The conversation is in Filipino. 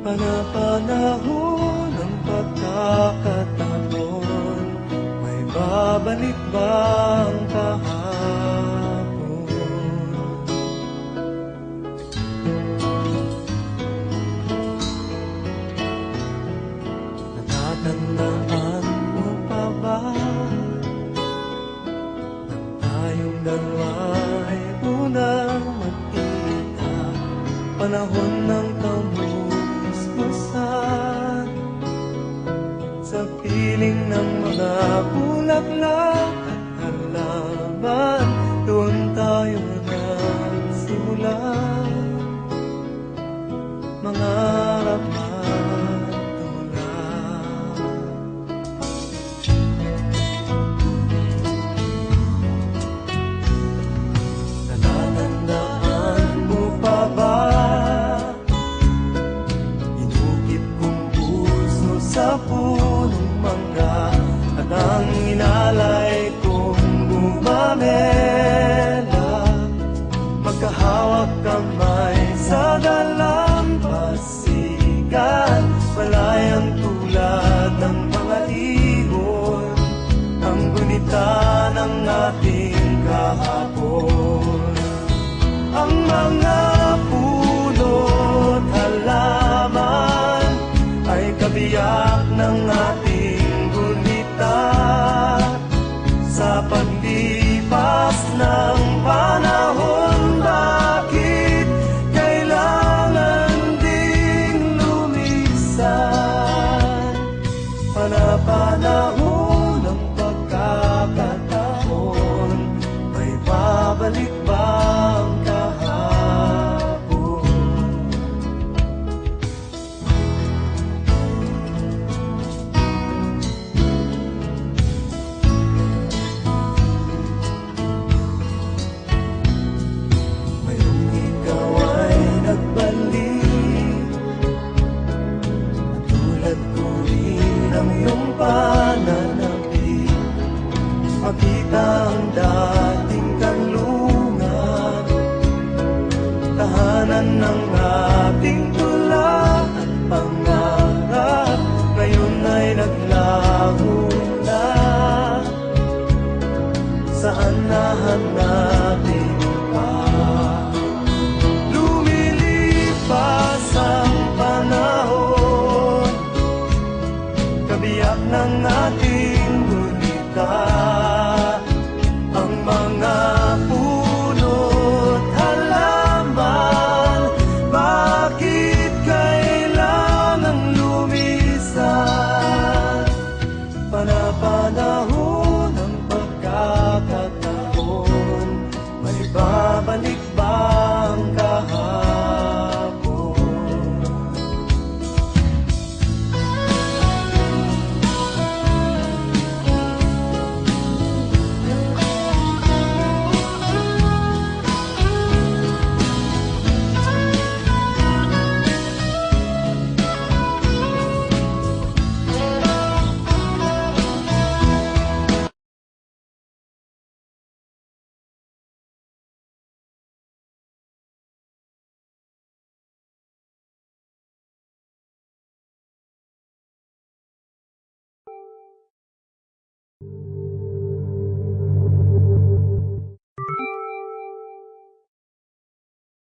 Panapanahon ng pagkakataon, may babalik ba ang kahapon? Natatandaan mo pa ba nang tayong dalawa ay unang magkita? Panahon ng kamusmusan sa piling ng mga bulaklak at halaman, doon tayo nagsulat mga sa punong mangga at ang inalay kong gumamela, magkahawak kamay sa dalampasigan, malayang tulad ng mga ibon, ang gunita ng ating kahapon. Ang mga puno't halaman ay kabiyak ng ating gunita sa paglipas ng panahon. Bakit kailangan ding lumisan? Panapanahon ng pagkakataon, may babalik ba ang kahapon? Makita ang dating kanlungan, tahanan ng ating tula at pangalan.